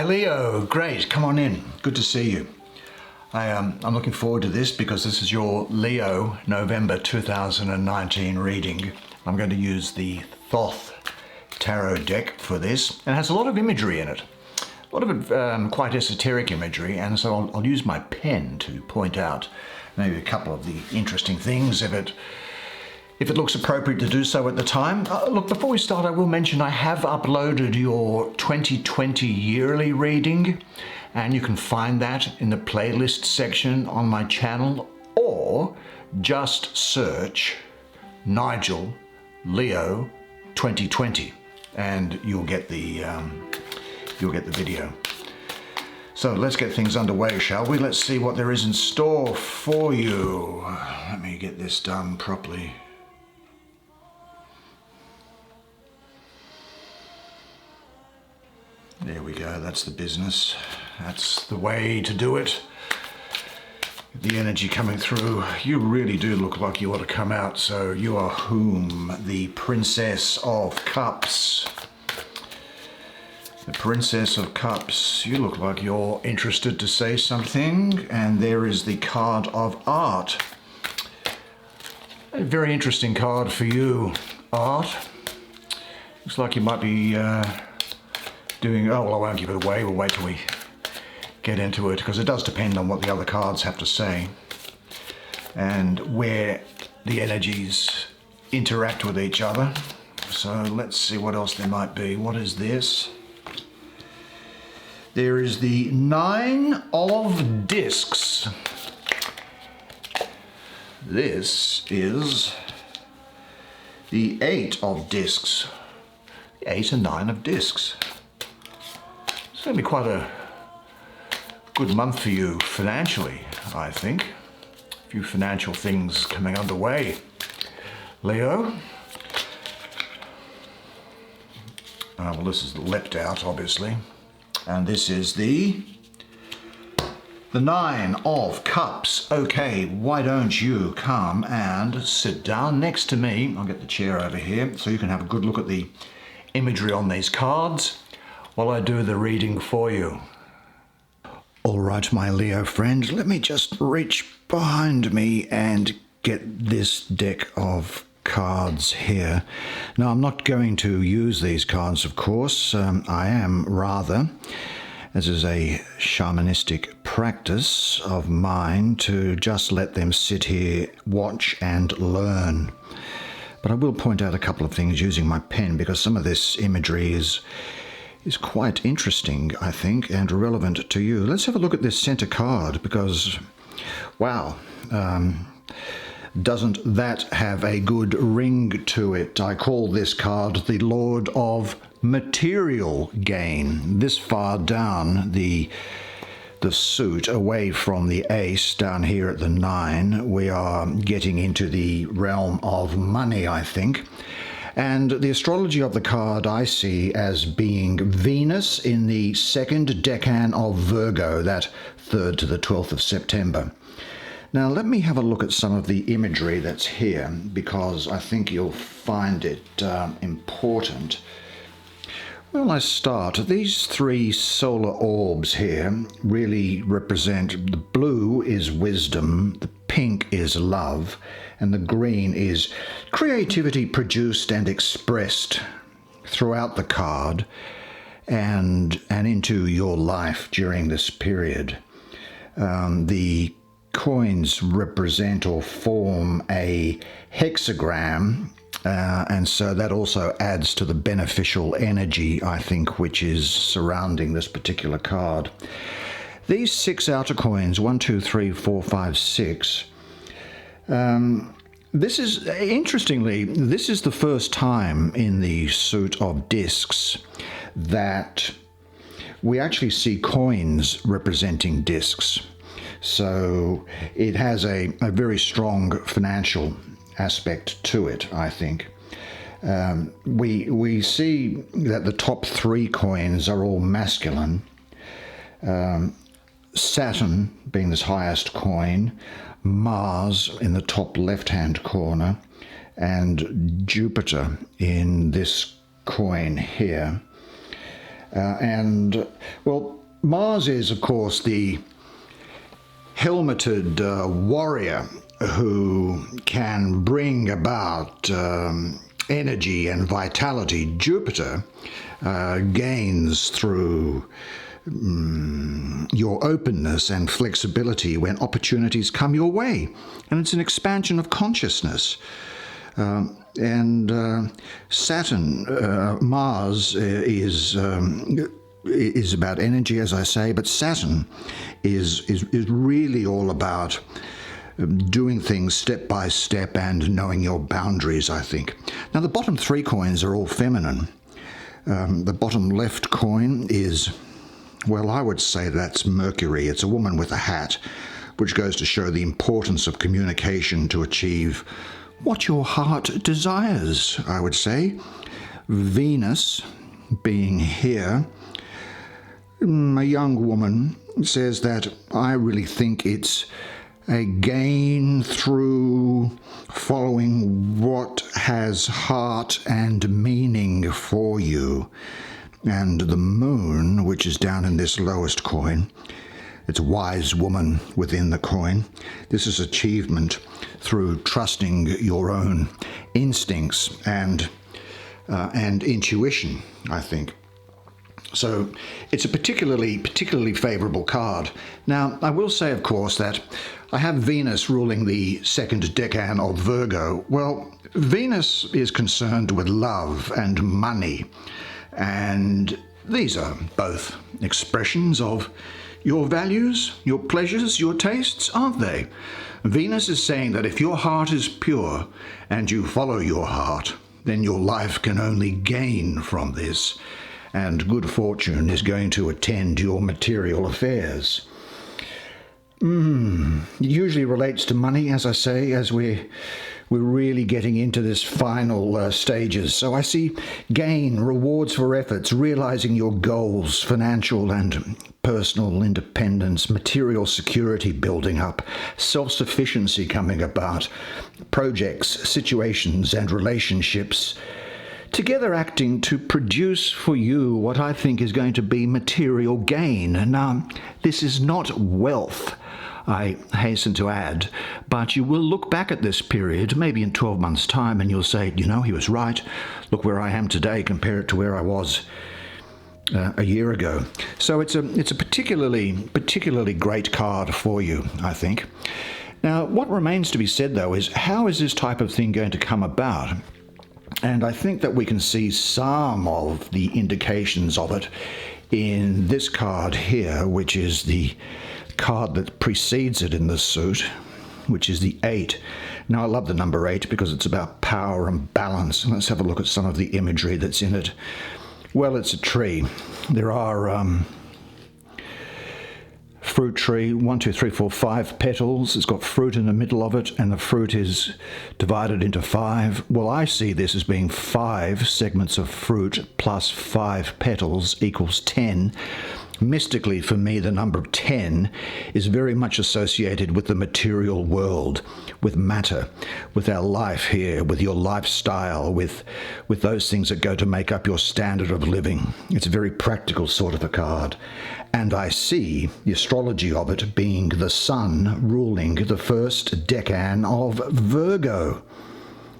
Leo, great, come on in. Good to see you. I'm looking forward to this because this is your Leo November 2019 reading. I'm going to use the Thoth Tarot deck for this, and it has a lot of imagery in it. A lot of it quite esoteric imagery, and so I'll use my pen to point out maybe a couple of the interesting things if it looks appropriate to do so at the time. Look, before we start, I will mention I have uploaded your 2020 yearly reading, and you can find that in the playlist section on my channel, or just search Nigel Leo 2020, and you'll get the video. So let's get things underway, shall we? Let's see what there is in store for you. Let me get this done properly. There we go, that's the business. That's the way to do it. The energy coming through. You really do look like you ought to come out. So you are whom? The Princess of Cups. The Princess of Cups. You look like you're interested to say something. And there is the card of art. A very interesting card for you, art. Looks like you might be doing, oh, well, I won't give it away. We'll wait till we get into it, because it does depend on what the other cards have to say and where the energies interact with each other. So let's see what else there might be. What is this? There is the Nine of Discs. This is the Eight of Discs. The Eight and Nine of Discs. It's going to be quite a good month for you financially, I think. A few financial things coming underway, Leo. Well, this is leapt out, obviously. And this is the Nine of Cups. Okay, why don't you come and sit down next to me? I'll get the chair over here so you can have a good look at the imagery on these cards while I do the reading for you. All right, my Leo friend, let me just reach behind me and get this deck of cards here. Now, I'm not going to use these cards, of course. I am rather, this is a shamanistic practice of mine, to just let them sit here, watch and learn. But I will point out a couple of things using my pen, because some of this imagery is quite interesting, I think, and relevant to you. Let's have a look at this center card, because, wow, doesn't that have a good ring to it? I call this card the Lord of Material Gain. This far down the suit, away from the ace, down here at the nine, we are getting into the realm of money, I think. And the astrology of the card I see as being Venus in the second decan of Virgo, that 3rd to the 12th of September. Now let me have a look at some of the imagery that's here, because I think you'll find it important. Well, I start. These three solar orbs here really represent, the blue is wisdom, the pink is love, and the green is creativity produced and expressed throughout the card and into your life during this period. The coins represent or form a hexagram, and so that also adds to the beneficial energy, I think, which is surrounding this particular card. These 6 outer coins, 1, 2, 3, 4, 5, 6, this is, interestingly, this is the first time in the suit of discs that we actually see coins representing discs. So it has a very strong financial aspect to it, I think. We see that the top 3 coins are all masculine. Saturn being this highest coin, Mars in the top left-hand corner, and Jupiter in this coin here. Well, Mars is, of course, the helmeted warrior who can bring about energy and vitality. Jupiter gains through your openness and flexibility when opportunities come your way, and it's an expansion of consciousness. Saturn, Mars is about energy, as I say, but Saturn is really all about doing things step by step and knowing your boundaries, I think. Now, the bottom three coins are all feminine. The bottom left coin is, well, I would say that's Mercury. It's a woman with a hat, which goes to show the importance of communication to achieve what your heart desires, I would say. Venus, being here, a young woman, says that I really think it's a gain through following what has heart and meaning for you. And the moon, which is down in this lowest coin, it's a wise woman within the coin. This is achievement through trusting your own instincts and intuition, I think. So it's a particularly favourable card. Now, I will say, of course, that I have Venus ruling the second decan of Virgo. Well, Venus is concerned with love and money, and these are both expressions of your values, your pleasures, your tastes, aren't they? Venus is saying that if your heart is pure and you follow your heart, then your life can only gain from this, and good fortune is going to attend your material affairs. It usually relates to money, as I say, as we're really getting into this final stages. So I see gain, rewards for efforts, realizing your goals, financial and personal independence, material security building up, self-sufficiency coming about, projects, situations and relationships together acting to produce for you what I think is going to be material gain. Now, this is not wealth, I hasten to add, but you will look back at this period, maybe in 12 months' time, and you'll say, you know, he was right. Look where I am today, compare it to where I was a year ago. So it's a particularly great card for you, I think. Now, what remains to be said, though, is how is this type of thing going to come about? And I think that we can see some of the indications of it in this card here, which is the card that precedes it in the suit, which is the 8. Now, I love the number 8 because it's about power and balance. Let's have a look at some of the imagery that's in it. Well, it's a tree. There are fruit tree, 1, 2, 3, 4, 5 petals. It's got fruit in the middle of it, and the fruit is divided into 5. Well, I see this as being 5 segments of fruit plus 5 petals equals 10. Mystically, for me, the number 10 is very much associated with the material world, with matter, with our life here, with your lifestyle, with those things that go to make up your standard of living. It's a very practical sort of a card. And I see the astrology of it being the sun ruling the first decan of Virgo.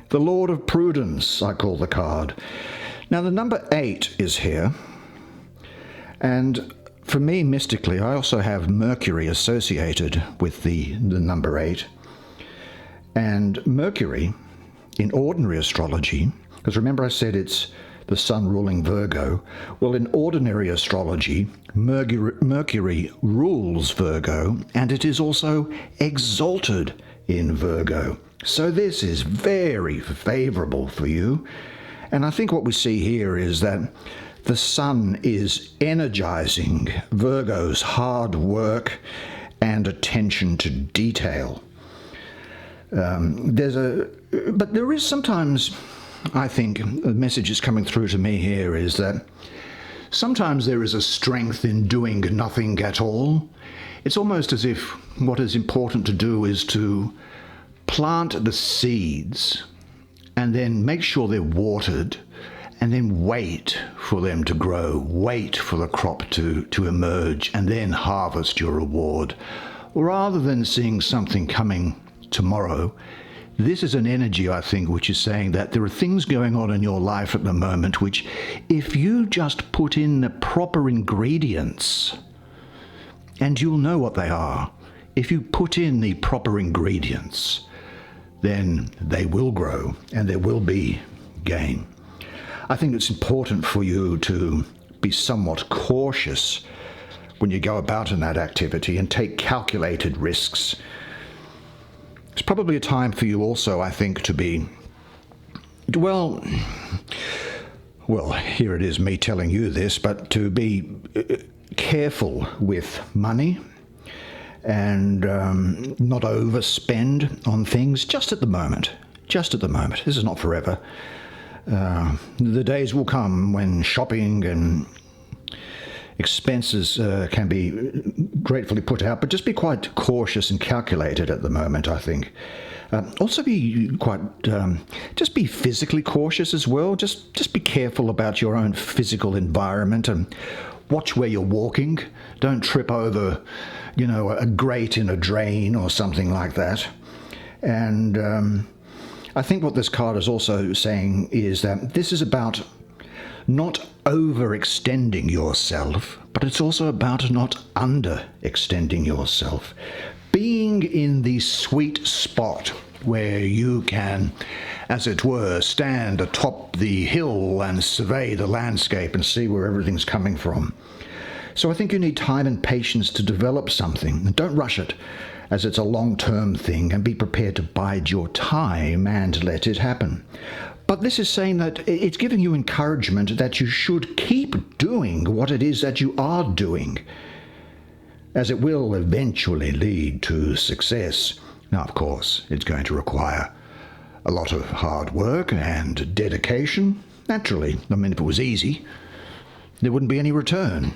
The Lord of Prudence, I call the card. Now, the number 8 is here. And for me, mystically, I also have Mercury associated with the number 8. And Mercury, in ordinary astrology, because remember I said it's the sun ruling Virgo, well, in ordinary astrology, Mercury rules Virgo, and it is also exalted in Virgo. So this is very favorable for you. And I think what we see here is that the sun is energizing Virgo's hard work and attention to detail. But there is sometimes, I think, the message is coming through to me here is that sometimes there is a strength in doing nothing at all. It's almost as if what is important to do is to plant the seeds and then make sure they're watered and then wait for them to grow, wait for the crop to emerge, and then harvest your reward. Rather than seeing something coming tomorrow, this is an energy, I think, which is saying that there are things going on in your life at the moment which, if you just put in the proper ingredients, and you'll know what they are, if you put in the proper ingredients, then they will grow and there will be gain. I think it's important for you to be somewhat cautious when you go about in that activity and take calculated risks. It's probably a time for you also, I think, to be, well, here it is me telling you this, but to be careful with money and not overspend on things just at the moment. Just at the moment. This is not forever. The days will come when shopping and expenses can be gratefully put out, but just be quite cautious and calculated at the moment, I think. Also be quite, just be physically cautious as well. Just be careful about your own physical environment and watch where you're walking. Don't trip over, a grate in a drain or something like that. And I think what this card is also saying is that this is about not overextending yourself, but it's also about not underextending yourself. Being in the sweet spot where you can, as it were, stand atop the hill and survey the landscape and see where everything's coming from. So I think you need time and patience to develop something. And don't rush it, as it's a long-term thing, and be prepared to bide your time and let it happen. But this is saying that it's giving you encouragement that you should keep doing what it is that you are doing, as it will eventually lead to success. Now, of course, it's going to require a lot of hard work and dedication. Naturally, if it was easy, there wouldn't be any return.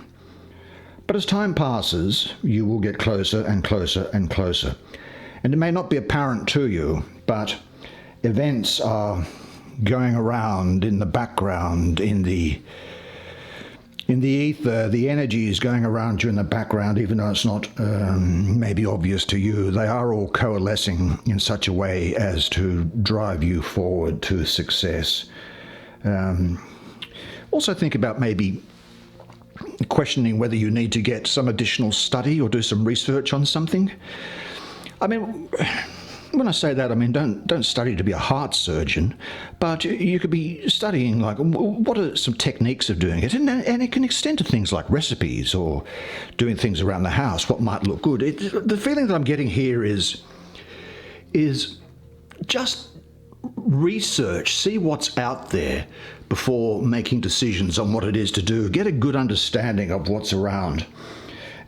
But as time passes, you will get closer and closer and closer. And it may not be apparent to you, but events are going around in the background, in the ether. The energy is going around you in the background, even though it's not maybe obvious to you. They are all coalescing in such a way as to drive you forward to success. Also think about maybe questioning whether you need to get some additional study or do some research on something. When I say that, don't study to be a heart surgeon, but you could be studying, like, what are some techniques of doing it? And it can extend to things like recipes or doing things around the house, what might look good. The feeling that I'm getting here is just research, see what's out there before making decisions on what it is to do. Get a good understanding of what's around.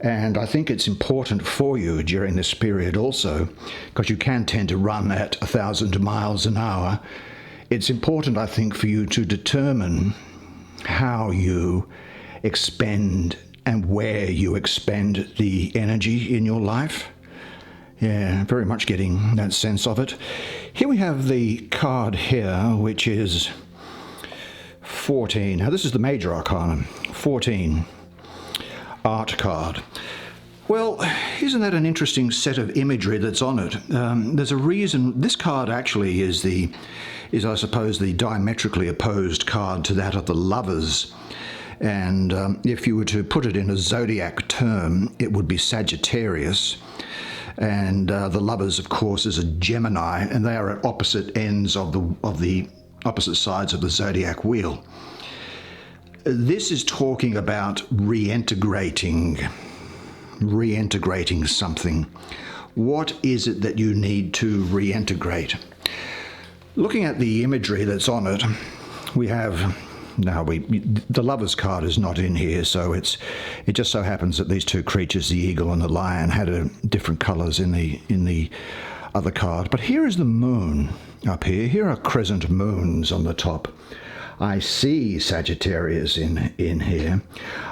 And I think it's important for you during this period also, because you can tend to run at 1,000 miles an hour. It's important, I think, for you to determine how you expend and where you expend the energy in your life. Yeah, very much getting that sense of it. Here we have the card here, which is 14. Now, this is the major arcana, 14. Art card. Well, isn't that an interesting set of imagery that's on it? There's a reason. This card actually is I suppose, the diametrically opposed card to that of the Lovers. And if you were to put it in a zodiac term, it would be Sagittarius. And the Lovers, of course, is a Gemini, and they are at opposite ends of the opposite sides of the zodiac wheel. This is talking about reintegrating something. What is it that you need to reintegrate? Looking at the imagery that's on it, we have the Lovers card is not in here, so it just so happens that these two creatures, the eagle and the lion, had different colours in the other card. But here is the moon up here. Here are crescent moons on the top. I see Sagittarius in here.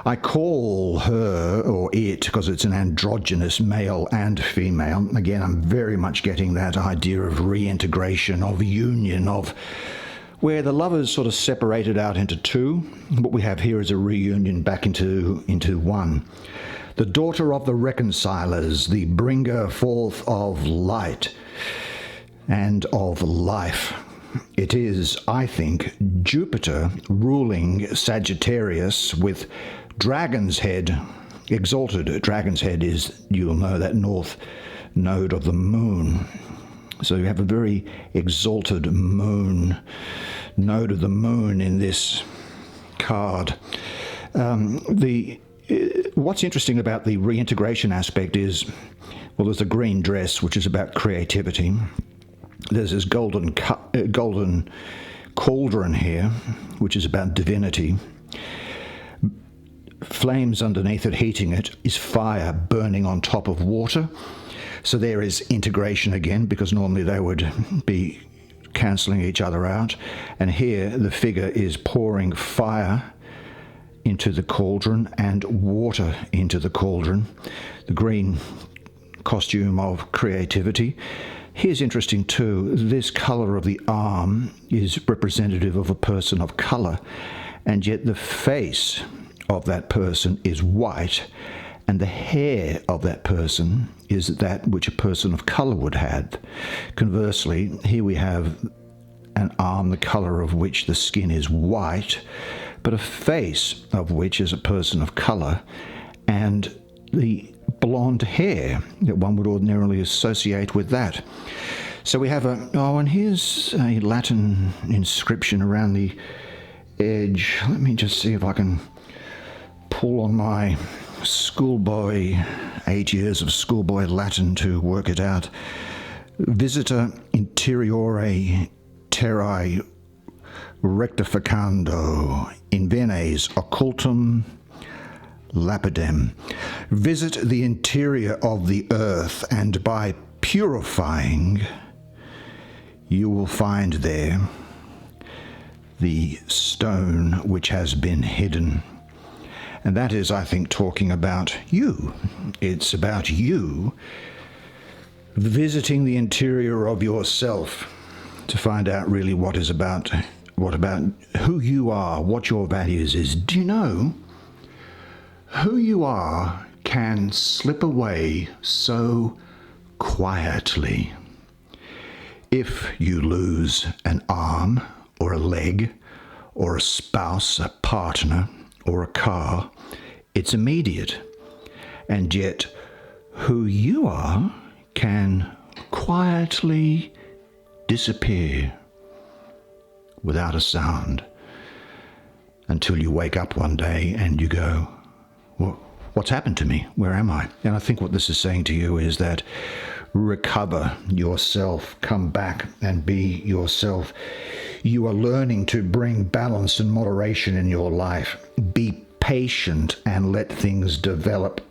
I call her, or it, because it's an androgynous male and female. Again, I'm very much getting that idea of reintegration, of union, of where the lovers sort of separated out into two. What we have here is a reunion back into one. The daughter of the reconcilers, the bringer forth of light and of life. It is, I think, Jupiter ruling Sagittarius with Dragon's Head, exalted. Dragon's Head is, you'll know, that north node of the moon. So you have a very exalted moon, node of the moon in this card. What's interesting about the reintegration aspect is, well, there's a green dress, which is about creativity. There's this golden cauldron here, which is about divinity. Flames underneath it, heating it, is fire burning on top of water. So there is integration again, because normally they would be cancelling each other out. And here the figure is pouring fire into the cauldron and water into the cauldron. The green costume of creativity. Here's interesting too, this colour of the arm is representative of a person of colour, and yet the face of that person is white, and the hair of that person is that which a person of colour would have. Conversely, here we have an arm the colour of which the skin is white, but a face of which is a person of colour, and the blonde hair that one would ordinarily associate with that. So we have and here's a Latin inscription around the edge. Let me just see if I can pull on my schoolboy, 8 years of schoolboy Latin to work it out. Visita interiore terrae rectificando in venes occultum lapidem. Visit the interior of the earth, and by purifying you will find there the stone which has been hidden. And that is, I think, talking about you. It's about you visiting the interior of yourself to find out really what about who you are, what your values is. Do you know who you are can slip away so quietly? If you lose an arm or a leg or a spouse, a partner, or a car, it's immediate. And yet, who you are can quietly disappear without a sound until you wake up one day and you go, what's happened to me? Where am I? And I think what this is saying to you is that recover yourself, come back and be yourself. You are learning to bring balance and moderation in your life. Be patient and let things develop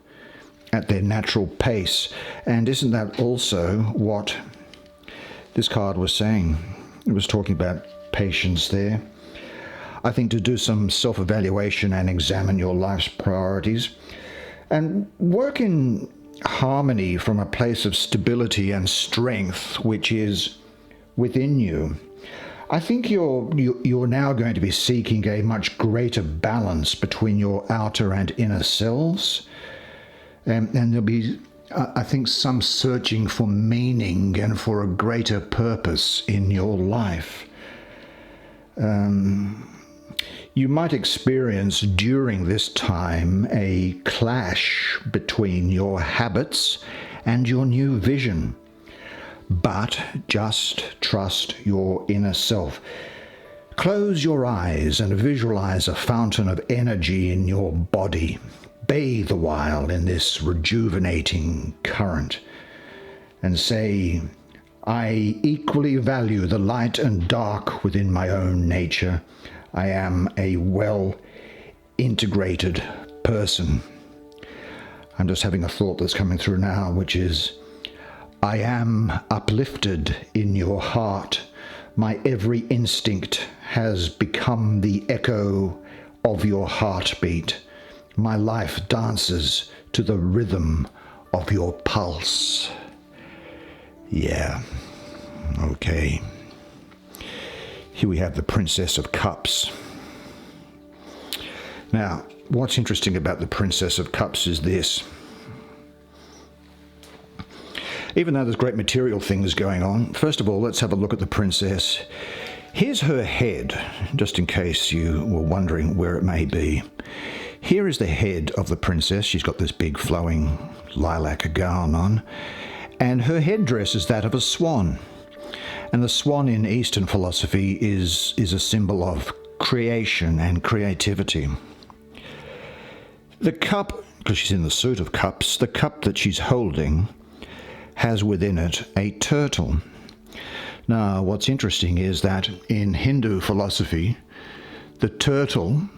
at their natural pace. And isn't that also what this card was saying? It was talking about patience there. I think to do some self-evaluation and examine your life's priorities and work in harmony from a place of stability and strength which is within you. I think you're now going to be seeking a much greater balance between your outer and inner selves, and there'll be, I think, some searching for meaning and for a greater purpose in your life. You might experience during this time a clash between your habits and your new vision. But just trust your inner self. Close your eyes and visualize a fountain of energy in your body. Bathe a while in this rejuvenating current and say, I equally value the light and dark within my own nature. I am a well-integrated person. I'm just having a thought that's coming through now, which is, I am uplifted in your heart. My every instinct has become the echo of your heartbeat. My life dances to the rhythm of your pulse. Yeah, okay. Here we have the Princess of Cups. Now, what's interesting about the Princess of Cups is this. Even though there's great material things going on, first of all, let's have a look at the princess. Here's her head, just in case you were wondering where it may be. Here is the head of the princess. She's got this big flowing lilac gown on, and her headdress is that of a swan. And the swan in Eastern philosophy is a symbol of creation and creativity. The cup, because she's in the suit of cups, the cup that she's holding has within it a turtle. Now, what's interesting is that in Hindu philosophy, the turtle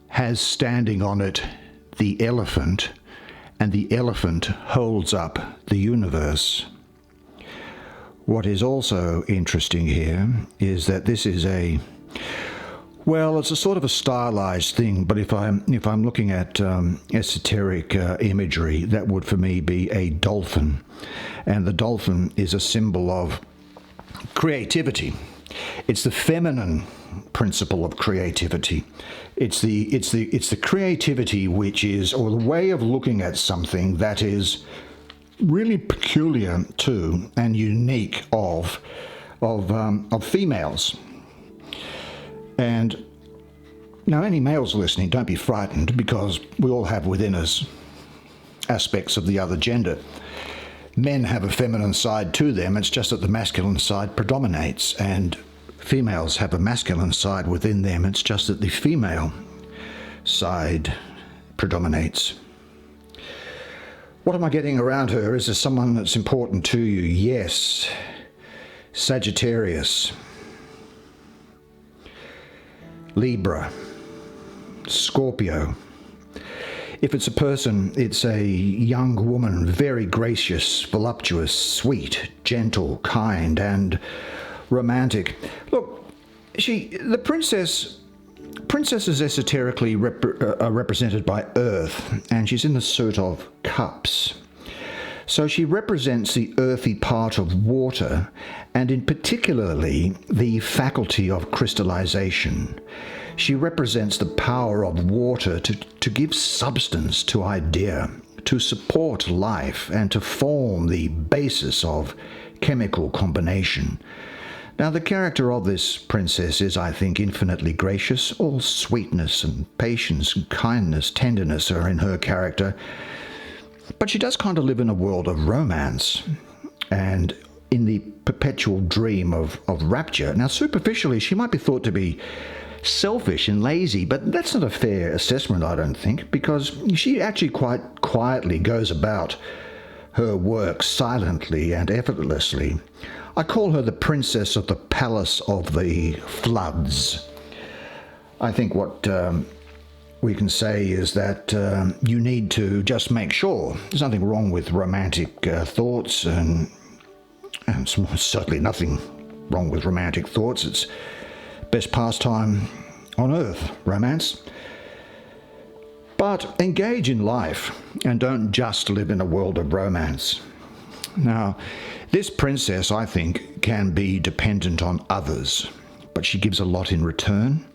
has standing on it the elephant, and the elephant holds up the universe. What is also interesting here is that this is it's a sort of a stylized thing, but if I'm looking at esoteric imagery, that would for me be a dolphin, and the dolphin is a symbol of creativity. It's the feminine principle of creativity. It's the creativity which is, or the way of looking at something that is really peculiar to and unique of females. And now, any males listening, don't be frightened, because we all have within us aspects of the other gender. Men have a feminine side to them. It's just that the masculine side predominates, and females have a masculine side within them. It's just that the female side predominates. What am I getting around her? Is there someone that's important to you? Yes. Sagittarius. Libra. Scorpio. If it's a person, it's a young woman, very gracious, voluptuous, sweet, gentle, kind, and romantic. Look, the princesses esoterically are represented by earth, and she's in the suit of cups. So she represents the earthy part of water, and in particularly the faculty of crystallization. She represents the power of water to give substance to idea, to support life, and to form the basis of chemical combination. Now, the character of this princess is, I think, infinitely gracious. All sweetness and patience and kindness, tenderness are in her character. But she does kind of live in a world of romance and in the perpetual dream of rapture. Now, superficially, she might be thought to be selfish and lazy, but that's not a fair assessment, I don't think, because she actually quite quietly goes about her work silently and effortlessly. I call her the princess of the palace of the floods. I think what we can say is that you need to just make sure there's nothing wrong with romantic thoughts, and certainly nothing wrong with romantic thoughts. It's best pastime on earth, romance. But engage in life and don't just live in a world of romance. Now, this princess, I think, can be dependent on others, but she gives a lot in return.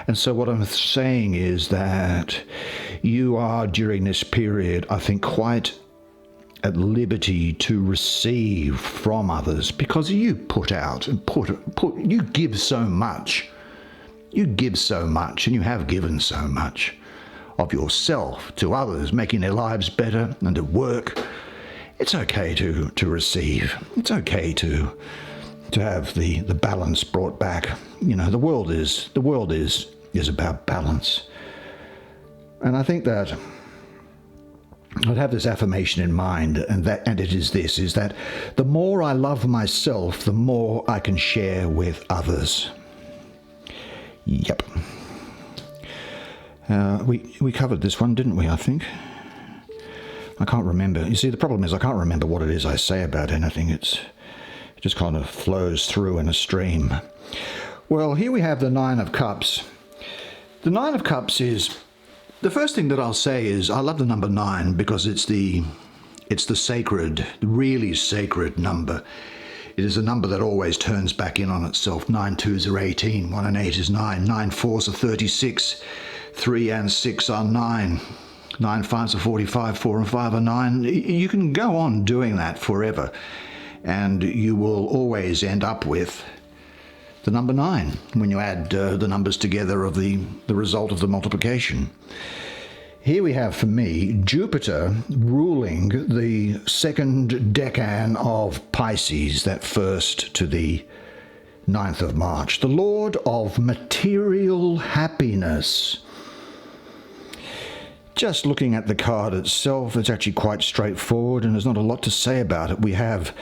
And so what I'm saying is that you are, during this period, I think, quite at liberty to receive from others, because you put out and you give so much. You give so much, and you have given so much of yourself to others, making their lives better and at work. It's okay to receive. It's okay to have the balance brought back. You know, the world is about balance. And I think that I'd have this affirmation in mind, and it is this, is that the more I love myself, the more I can share with others. Yep. We covered this one, didn't we, I think? I can't remember. You see, the problem is I can't remember what it is I say about anything. It just kind of flows through in a stream. Well, here we have the Nine of Cups. The Nine of Cups is, the first thing that I'll say is I love the number 9 because it's the sacred, really sacred number. It is a number that always turns back in on itself. 9 2s are 18, 1 and 8 is 9, 9 4s are 36, 3 and 6 are 9, 9 5s are 45, 4 and 5 are 9. You can go on doing that forever, and you will always end up with the number 9 when you add the numbers together of the result of the multiplication. Here we have, for me, Jupiter ruling the second decan of Pisces, that 1st to the 9th of March, the Lord of material happiness. Just looking at the card itself, it's actually quite straightforward, and there's not a lot to say about it. We have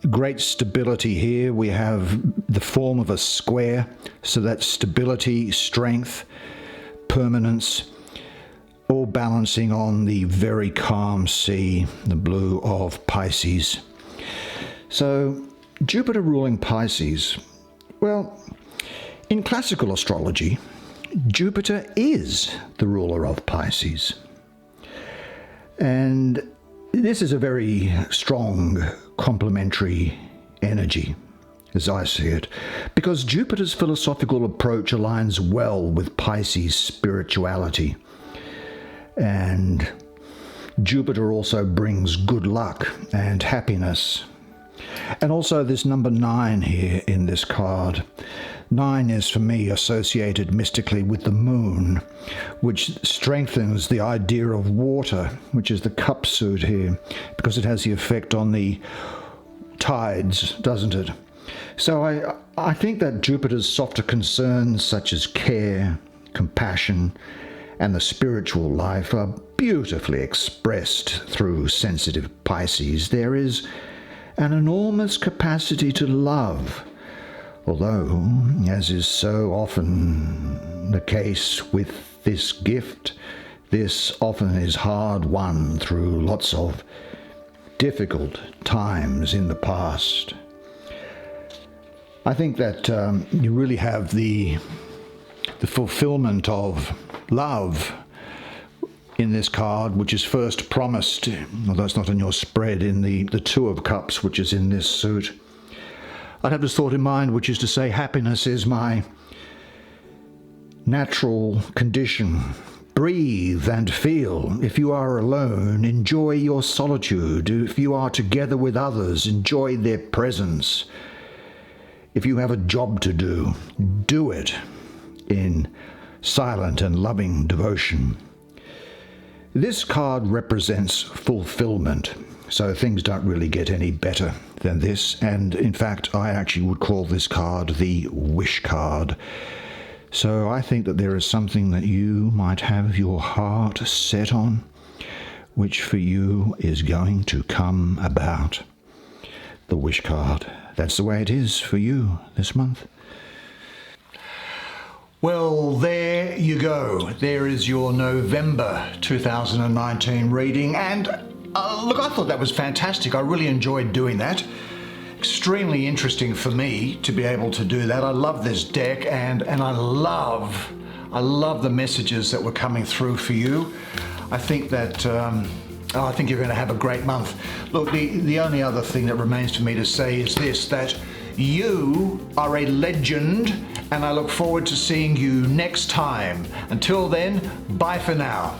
great stability here. We have the form of a square, so that's stability, strength, permanence, all balancing on the very calm sea, the blue of Pisces. So Jupiter ruling Pisces, well, in classical astrology, Jupiter is the ruler of Pisces. And this is a very strong complementary energy, as I see it, because Jupiter's philosophical approach aligns well with Pisces' spirituality. And Jupiter also brings good luck and happiness. And also this number 9 here in this card. 9 is, for me, associated mystically with the moon, which strengthens the idea of water, which is the cup suit here, because it has the effect on the tides, doesn't it? So I think that Jupiter's softer concerns, such as care, compassion, and the spiritual life, are beautifully expressed through sensitive Pisces. There is an enormous capacity to love, although, as is so often the case with this gift, this often is hard won through lots of difficult times in the past. I think that you really have the fulfillment of love in this card, which is first promised, although it's not in your spread, in the 2 of Cups, which is in this suit. I'd have this thought in mind, which is to say, happiness is my natural condition. Breathe and feel. If you are alone, enjoy your solitude. If you are together with others, enjoy their presence. If you have a job to do, do it in silent and loving devotion. This card represents fulfillment, so things don't really get any better than this, and in fact I actually would call this card the wish card. So I think that there is something that you might have your heart set on, which for you is going to come about. The wish card. That's the way it is for you this month. Well, there you go. There is your November 2019 reading. And look, I thought that was fantastic. I really enjoyed doing that. Extremely interesting for me to be able to do that. I love this deck, and I love the messages that were coming through for you. I think that I think you're going to have a great month. Look, the only other thing that remains for me to say is this, that you are a legend, and I look forward to seeing you next time. Until then, bye for now.